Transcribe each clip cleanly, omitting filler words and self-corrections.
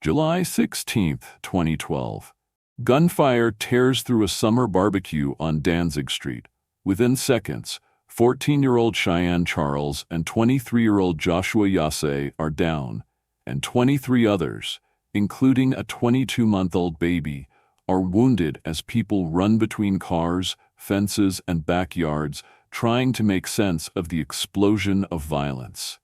July 16, 2012. Gunfire tears through a summer barbecue on Danzig Street. Within seconds, 14-year-old Cheyenne Charles and 23-year-old Joshua Yase are down, and 23 others, including a 22-month-old baby, are wounded as people run between cars, fences, and backyards, trying to make sense of the explosion of violence.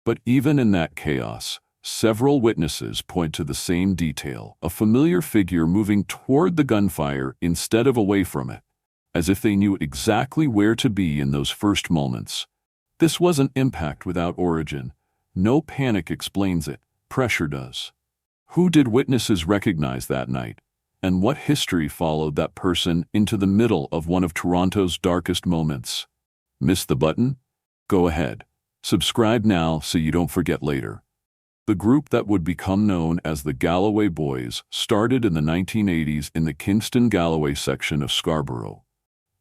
But even in that chaos, several witnesses point to the same detail: a familiar figure moving toward the gunfire instead of away from it, as if they knew exactly where to be in those first moments. This wasn't impact without origin. No panic explains it. Pressure does. Who did witnesses recognize that night? And what history followed that person into the middle of one of Toronto's darkest moments? Missed the button? Go ahead. Subscribe now so you don't forget later. The group that would become known as the Galloway Boys started in the 1980s in the Kingston-Galloway section of Scarborough.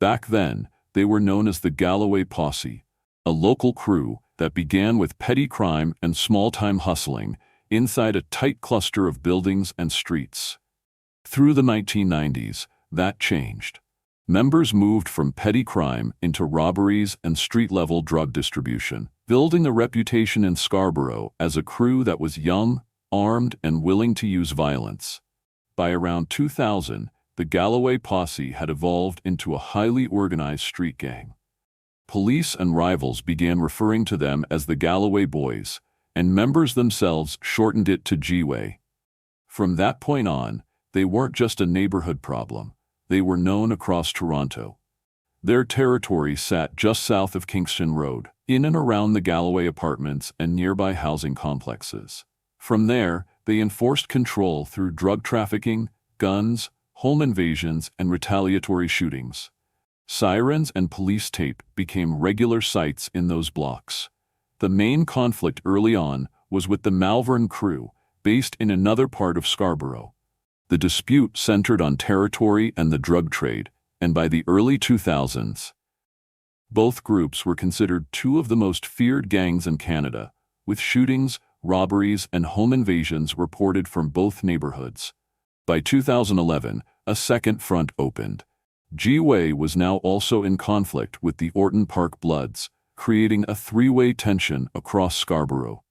Back then, they were known as the Galloway Posse, a local crew that began with petty crime and small-time hustling inside a tight cluster of buildings and streets. Through the 1990s, that changed. Members moved from petty crime into robberies and street-level drug distribution, building a reputation in Scarborough as a crew that was young, armed, and willing to use violence. By around 2000, the Galloway Posse had evolved into a highly organized street gang. Police and rivals began referring to them as the Galloway Boys, and members themselves shortened it to G-Way. From that point on, they weren't just a neighborhood problem. They were known across Toronto. Their territory sat just south of Kingston Road, in and around the Galloway apartments and nearby housing complexes. From there, they enforced control through drug trafficking, guns, home invasions, and retaliatory shootings. Sirens and police tape became regular sights in those blocks. The main conflict early on was with the Malvern crew, based in another part of Scarborough. The dispute centered on territory and the drug trade, and by the early 2000s, both groups were considered two of the most feared gangs in Canada, with shootings, robberies, and home invasions reported from both neighborhoods. By 2011, a second front opened. G-Way was now also in conflict with the Orton Park Bloods, creating a three-way tension across Scarborough.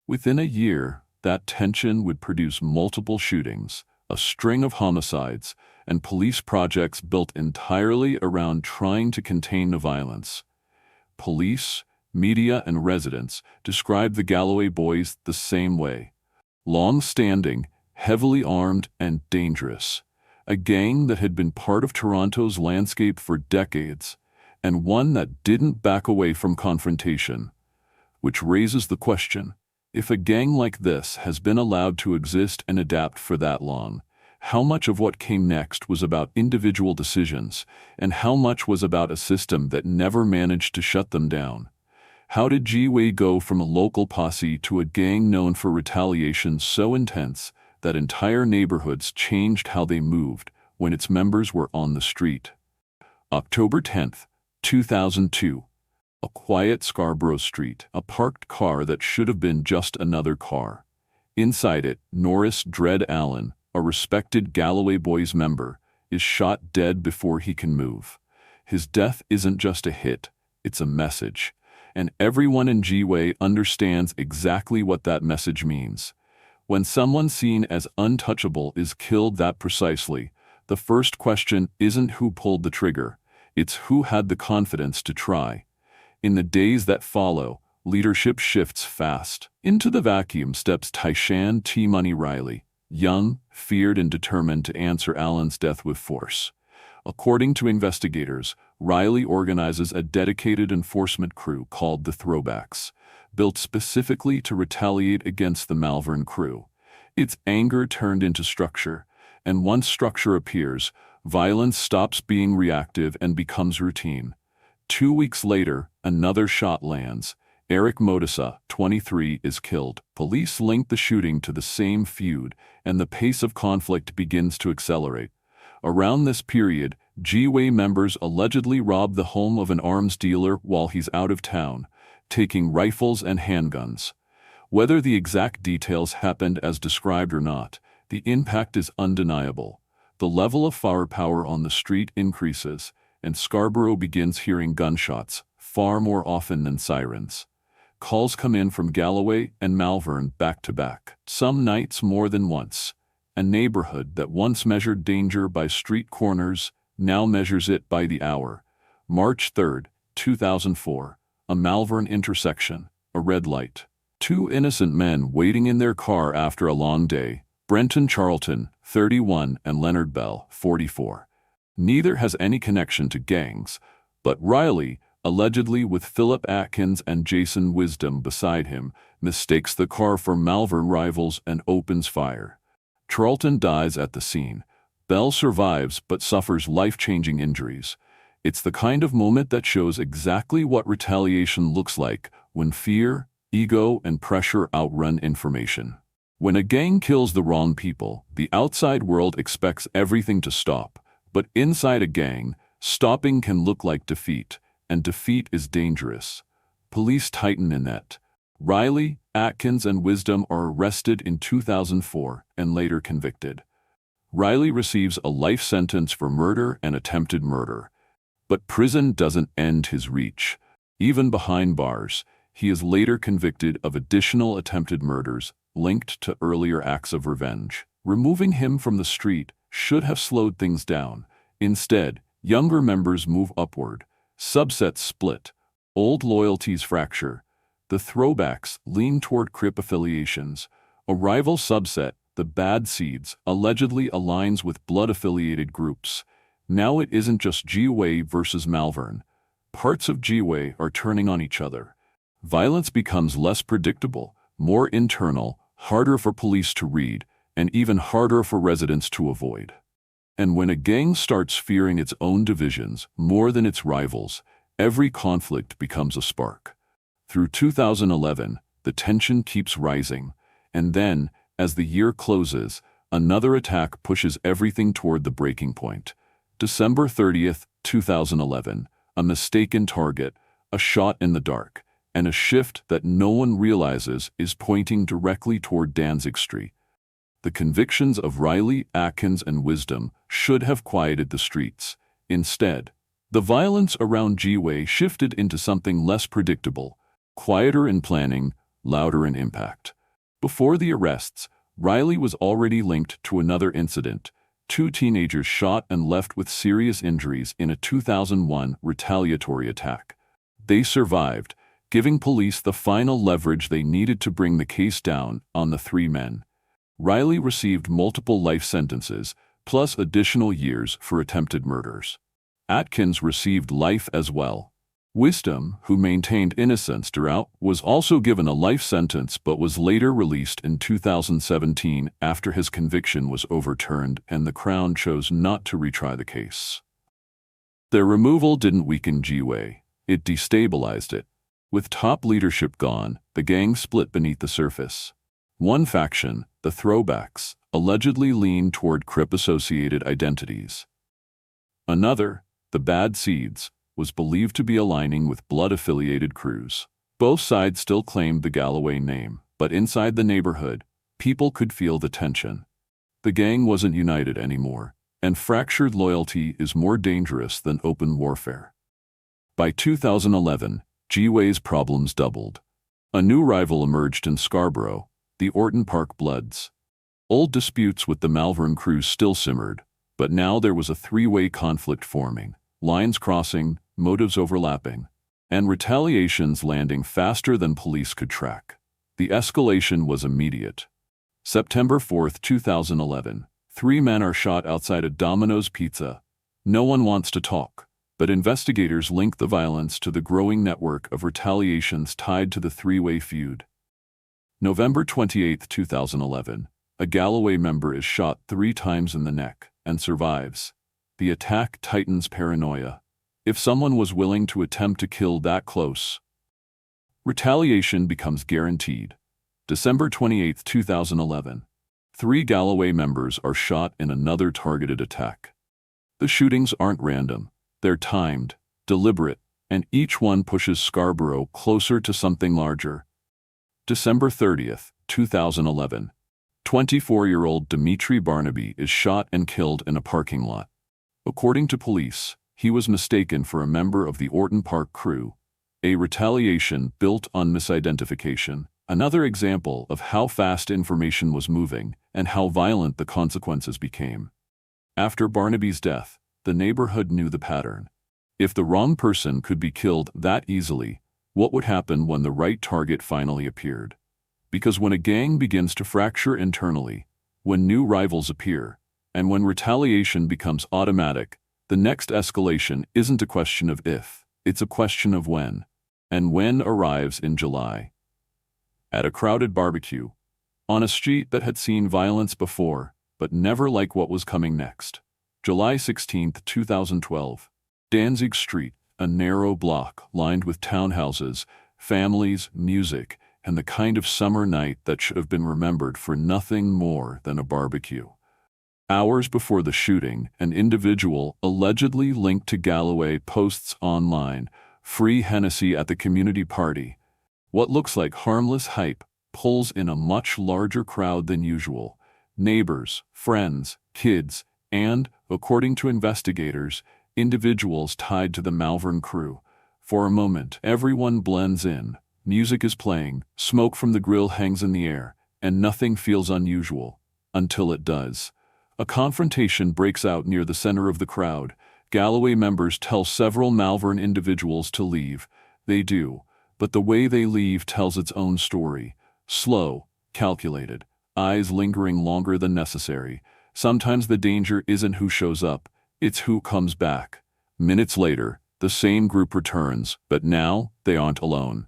Within a year, that tension would produce multiple shootings, a string of homicides, and police projects built entirely around trying to contain the violence. Police, media, and residents described the Galloway Boys the same way: long-standing, heavily armed, and dangerous. A gang that had been part of Toronto's landscape for decades, and one that didn't back away from confrontation. Which raises the question: if a gang like this has been allowed to exist and adapt for that long, how much of what came next was about individual decisions, and how much was about a system that never managed to shut them down? How did G-Way go from a local posse to a gang known for retaliation so intense that entire neighborhoods changed how they moved when its members were on the street? October 10, 2002. A quiet Scarborough street, a parked car that should have been just another car. Inside it, Norris "Dread" Allen, a respected Galloway Boys member, is shot dead before he can move. His death isn't just a hit, it's a message. And everyone in G-Way understands exactly what that message means. When someone seen as untouchable is killed that precisely, the first question isn't who pulled the trigger, it's who had the confidence to try. In the days that follow, leadership shifts fast. Into the vacuum steps Tyshan T. Money Riley, young, feared, and determined to answer Allen's death with force. According to investigators, Riley organizes a dedicated enforcement crew called the Throwbacks, built specifically to retaliate against the Malvern crew. It's anger turned into structure, and once structure appears, violence stops being reactive and becomes routine. 2 weeks later, another shot lands. Eric Modisa, 23, is killed. Police link the shooting to the same feud, and the pace of conflict begins to accelerate. Around this period, G-Way members allegedly rob the home of an arms dealer while he's out of town, taking rifles and handguns. Whether the exact details happened as described or not, the impact is undeniable. The level of firepower on the street increases, and Scarborough begins hearing gunshots far more often than sirens. Calls come in from Galloway and Malvern back to back, some nights more than once. A neighborhood that once measured danger by street corners now measures it by the hour. March 3, 2004, a Malvern intersection, a red light. Two innocent men waiting in their car after a long day, Brenton Charlton, 31, and Leonard Bell, 44. Neither has any connection to gangs, but Riley, allegedly with Philip Atkins and Jason Wisdom beside him, mistakes the car for Malvern rivals and opens fire. Charlton dies at the scene. Bell survives but suffers life-changing injuries. It's the kind of moment that shows exactly what retaliation looks like when fear, ego, and pressure outrun information. When a gang kills the wrong people, the outside world expects everything to stop. But inside a gang, stopping can look like defeat, and defeat is dangerous. Police tighten in that. Riley, Atkins, and Wisdom are arrested in 2004 and later convicted. Riley receives a life sentence for murder and attempted murder. But prison doesn't end his reach. Even behind bars, he is later convicted of additional attempted murders linked to earlier acts of revenge. Removing him from the street should have slowed things down. Instead, younger members move upward. Subsets split. Old loyalties fracture. The throwbacks lean toward Crip affiliations. A rival subset, the Bad Seeds, allegedly aligns with blood-affiliated groups. Now it isn't just Galloway versus Malvern. Parts of Galloway are turning on each other. Violence becomes less predictable, more internal, harder for police to read, and even harder for residents to avoid. And when a gang starts fearing its own divisions more than its rivals, every conflict becomes a spark. Through 2011, the tension keeps rising, and then, as the year closes, another attack pushes everything toward the breaking point. December 30th, 2011, a mistaken target, a shot in the dark, and a shift that no one realizes is pointing directly toward Danzig Street. The convictions of Riley, Atkins, and Wisdom should have quieted the streets. Instead, the violence around Galloway shifted into something less predictable, quieter in planning, louder in impact. Before the arrests, Riley was already linked to another incident. Two teenagers shot and left with serious injuries in a 2001 retaliatory attack. They survived, giving police the final leverage they needed to bring the case down on the three men. Riley received multiple life sentences, plus additional years for attempted murders. Atkins received life as well. Wisdom, who maintained innocence throughout, was also given a life sentence but was later released in 2017 after his conviction was overturned and the Crown chose not to retry the case. Their removal didn't weaken Galloway, it destabilized it. With top leadership gone, the gang split beneath the surface. One faction, the Throwbacks, allegedly leaned toward Crip-associated identities. Another, the Bad Seeds, was believed to be aligning with blood-affiliated crews. Both sides still claimed the Galloway name, but inside the neighborhood, people could feel the tension. The gang wasn't united anymore, and fractured loyalty is more dangerous than open warfare. By 2011, Galloway's problems doubled. A new rival emerged in Scarborough, the Orton Park Bloods. Old disputes with the Malvern crew still simmered, but now there was a three-way conflict forming, lines crossing, motives overlapping, and retaliations landing faster than police could track. The escalation was immediate. September 4, 2011, three men are shot outside a Domino's Pizza. No one wants to talk, but investigators link the violence to the growing network of retaliations tied to the three-way feud. November 28, 2011, a Galloway member is shot 3 times in the neck and survives. The attack tightens paranoia. If someone was willing to attempt to kill that close, retaliation becomes guaranteed. December 28, 2011. 3 Galloway members are shot in another targeted attack. The shootings aren't random. They're timed, deliberate, and each one pushes Scarborough closer to something larger. December 30th, 2011. 24-year-old Dimitri Barnaby is shot and killed in a parking lot. According to police, he was mistaken for a member of the Orton Park crew, a retaliation built on misidentification. Another example of how fast information was moving and how violent the consequences became. After Barnaby's death, the neighborhood knew the pattern. If the wrong person could be killed that easily, what would happen when the right target finally appeared? Because when a gang begins to fracture internally, when new rivals appear, and when retaliation becomes automatic, the next escalation isn't a question of if, it's a question of when. And when arrives in July. At a crowded barbecue, on a street that had seen violence before, but never like what was coming next. July 16, 2012. Danzig Street, a narrow block lined with townhouses, families, music, and the kind of summer night that should have been remembered for nothing more than a barbecue. Hours before the shooting, an individual allegedly linked to Galloway posts online, "Free Hennessy at the community party." What looks like harmless hype pulls in a much larger crowd than usual. Neighbors, friends, kids, and, according to investigators, individuals tied to the Malvern crew. For a moment, everyone blends in. Music is playing, smoke from the grill hangs in the air, and nothing feels unusual. Until it does. A confrontation breaks out near the center of the crowd. Galloway members tell several Malvern individuals to leave. They do, but the way they leave tells its own story. Slow, calculated, eyes lingering longer than necessary. Sometimes the danger isn't who shows up, it's who comes back. Minutes later, the same group returns, but now they aren't alone.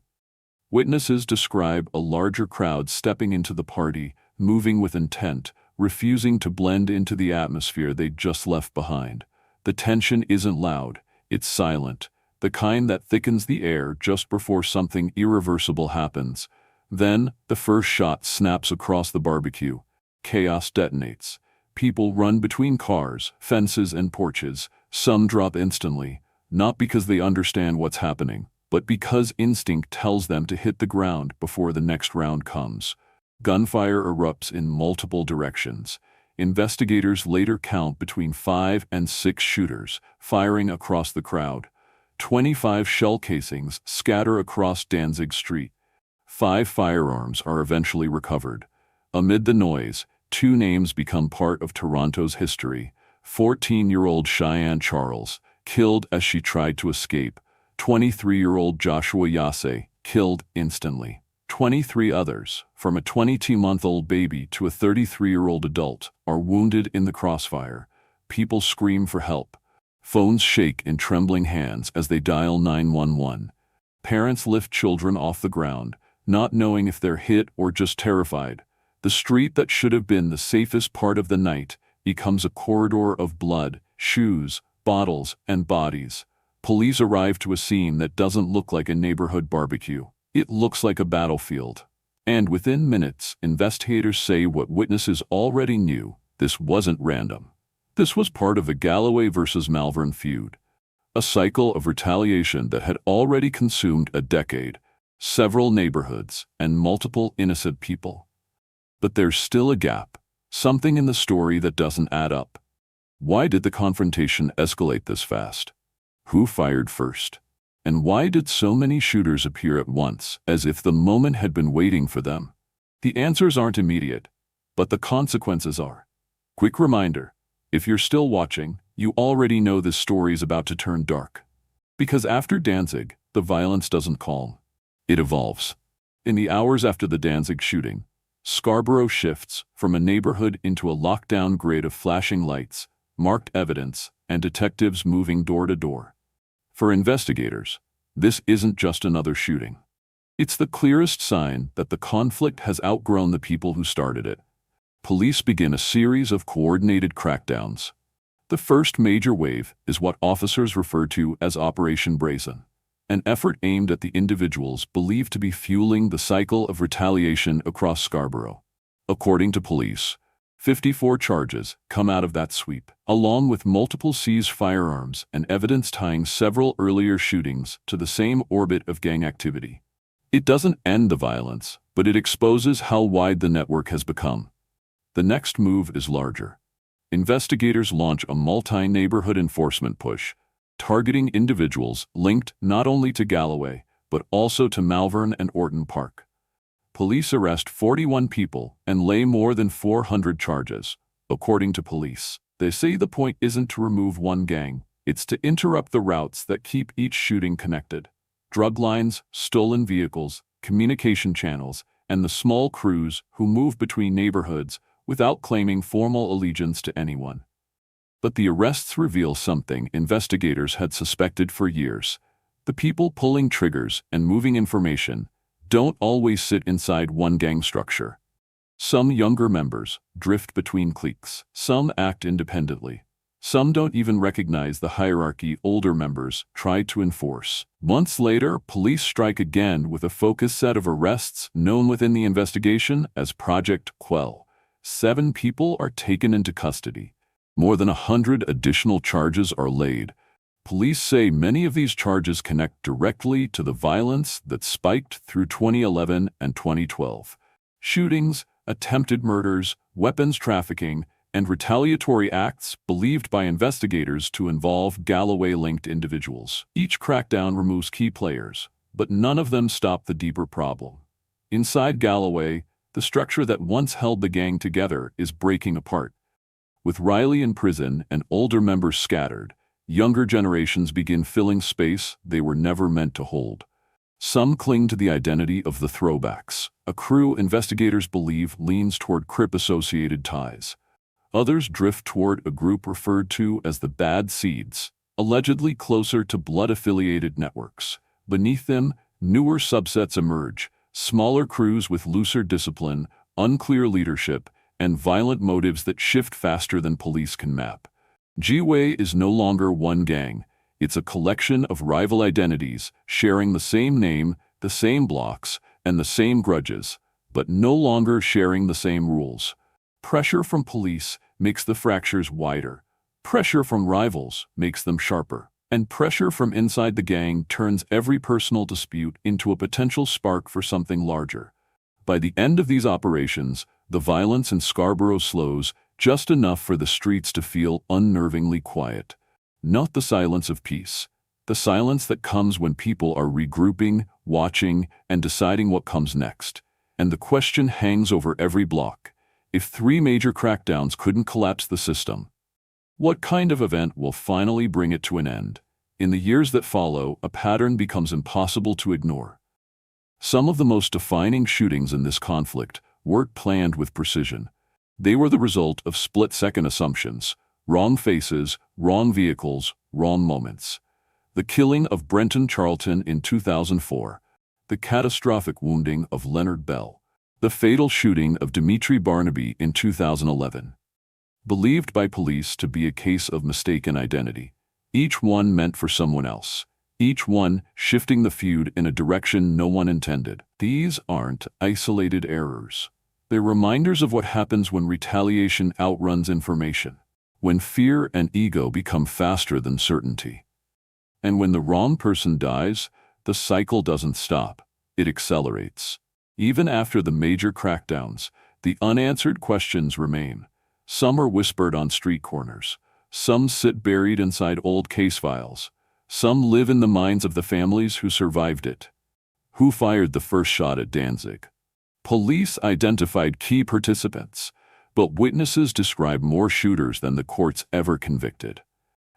Witnesses describe a larger crowd stepping into the party, moving with intent, refusing to blend into the atmosphere they'd just left behind. The tension isn't loud, it's silent, the kind that thickens the air just before something irreversible happens. Then, the first shot snaps across the barbecue. Chaos detonates. People run between cars, fences, and porches. Some drop instantly, not because they understand what's happening, but because instinct tells them to hit the ground before the next round comes. Gunfire erupts in multiple directions. Investigators later count between 5 and 6 shooters, firing across the crowd. 25 shell casings scatter across Danzig Street. 5 firearms are eventually recovered. Amid the noise, 2 names become part of Toronto's history. 14-year-old Cheyenne Charles, killed as she tried to escape. 23-year-old Joshua Yasse, killed instantly. 23 others, from a 22-month-old baby to a 33-year-old adult, are wounded in the crossfire. People scream for help. Phones shake in trembling hands as they dial 911. Parents lift children off the ground, not knowing if they're hit or just terrified. The street that should have been the safest part of the night becomes a corridor of blood, shoes, bottles, and bodies. Police arrive to a scene that doesn't look like a neighborhood barbecue. It looks like a battlefield. And within minutes, investigators say what witnesses already knew: this wasn't random. This was part of a Galloway versus Malvern feud. A cycle of retaliation that had already consumed a decade, several neighborhoods, and multiple innocent people. But there's still a gap, something in the story that doesn't add up. Why did the confrontation escalate this fast? Who fired first? And why did so many shooters appear at once, as if the moment had been waiting for them? The answers aren't immediate, but the consequences are. Quick reminder, if you're still watching, you already know this story is about to turn dark. Because after Danzig, the violence doesn't calm. It evolves. In the hours after the Danzig shooting, Scarborough shifts from a neighborhood into a lockdown grid of flashing lights, marked evidence, and detectives moving door to door. For investigators, this isn't just another shooting. It's the clearest sign that the conflict has outgrown the people who started it. Police begin a series of coordinated crackdowns. The first major wave is what officers refer to as Operation Brazen, an effort aimed at the individuals believed to be fueling the cycle of retaliation across Scarborough. According to police, 54 charges come out of that sweep, along with multiple seized firearms and evidence tying several earlier shootings to the same orbit of gang activity. It doesn't end the violence, but it exposes how wide the network has become. The next move is larger. Investigators launch a multi-neighborhood enforcement push, targeting individuals linked not only to Galloway, but also to Malvern and Orton Park. Police arrest 41 people and lay more than 400 charges, according to police. They say the point isn't to remove one gang, it's to interrupt the routes that keep each shooting connected. Drug lines, stolen vehicles, communication channels, and the small crews who move between neighborhoods without claiming formal allegiance to anyone. But the arrests reveal something investigators had suspected for years. The people pulling triggers and moving information don't always sit inside one gang structure. Some younger members drift between cliques. Some act independently. Some don't even recognize the hierarchy older members try to enforce. Months later, police strike again with a focused set of arrests known within the investigation as Project Quell. 7 people are taken into custody. More than 100 additional charges are laid. Police say many of these charges connect directly to the violence that spiked through 2011 and 2012. Shootings, attempted murders, weapons trafficking, and retaliatory acts believed by investigators to involve Galloway-linked individuals. Each crackdown removes key players, but none of them stop the deeper problem. Inside Galloway, the structure that once held the gang together is breaking apart. With Riley in prison and older members scattered, younger generations begin filling space they were never meant to hold. Some cling to the identity of the throwbacks, a crew investigators believe leans toward Crip-associated ties. Others drift toward a group referred to as the Bad Seeds, allegedly closer to blood-affiliated networks. Beneath them, newer subsets emerge, smaller crews with looser discipline, unclear leadership, and violent motives that shift faster than police can map. Galloway is no longer one gang. It's a collection of rival identities sharing the same name, the same blocks, and the same grudges, but no longer sharing the same rules. Pressure from police makes the fractures wider. Pressure from rivals makes them sharper. And pressure from inside the gang turns every personal dispute into a potential spark for something larger. By the end of these operations, the violence in Scarborough slows just enough for the streets to feel unnervingly quiet. Not the silence of peace. The silence that comes when people are regrouping, watching, and deciding what comes next. And the question hangs over every block. If 3 major crackdowns couldn't collapse the system, what kind of event will finally bring it to an end? In the years that follow, a pattern becomes impossible to ignore. Some of the most defining shootings in this conflict weren't planned with precision. They were the result of split-second assumptions, wrong faces, wrong vehicles, wrong moments. The killing of Brenton Charlton in 2004, the catastrophic wounding of Leonard Bell, the fatal shooting of Dimitri Barnaby in 2011. Believed by police to be a case of mistaken identity, each one meant for someone else, each one shifting the feud in a direction no one intended. These aren't isolated errors. They're reminders of what happens when retaliation outruns information, when fear and ego become faster than certainty. And when the wrong person dies, the cycle doesn't stop, it accelerates. Even after the major crackdowns, the unanswered questions remain. Some are whispered on street corners. Some sit buried inside old case files. Some live in the minds of the families who survived it. Who fired the first shot at Danzig? Police identified key participants, but witnesses describe more shooters than the courts ever convicted.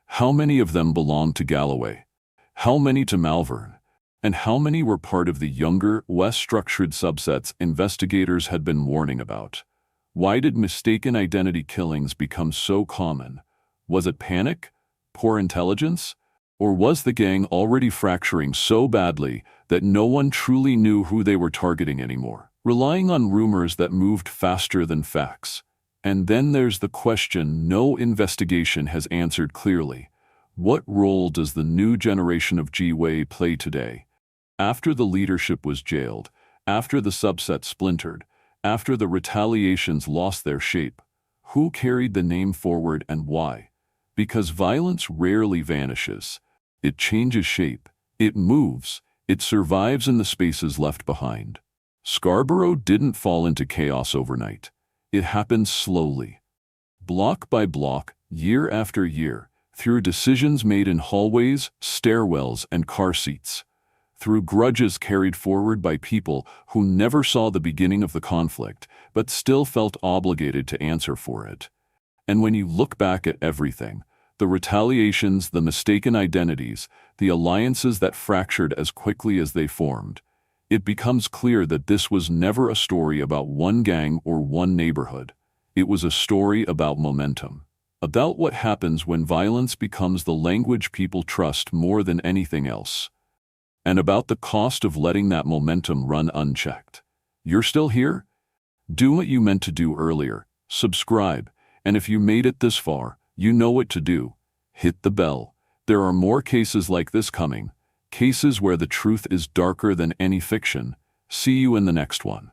How many of them belonged to Galloway? How many to Malvern? And how many were part of the younger, less structured subsets investigators had been warning about? Why did mistaken identity killings become so common? Was it panic? Poor intelligence? Or was the gang already fracturing so badly that no one truly knew who they were targeting anymore, relying on rumors that moved faster than facts? And then there's the question no investigation has answered clearly. What role does the new generation of Galloway play today? After the leadership was jailed, after the subset splintered, after the retaliations lost their shape, who carried the name forward and why? Because violence rarely vanishes. It changes shape, it moves, It survives in the spaces left behind. Scarborough didn't fall into chaos overnight. It happened slowly, block by block, year after year, through decisions made in hallways, stairwells, and car seats, through grudges carried forward by people who never saw the beginning of the conflict but still felt obligated to answer for it. And when you look back at everything, the retaliations, the mistaken identities, the alliances that fractured as quickly as they formed, it becomes clear that this was never a story about one gang or one neighborhood. It was a story about momentum, about what happens when violence becomes the language people trust more than anything else, and about the cost of letting that momentum run unchecked. You're still here? Do what you meant to do earlier. Subscribe, and if you made it this far, you know what to do. Hit the bell. There are more cases like this coming, cases where the truth is darker than any fiction. See you in the next one.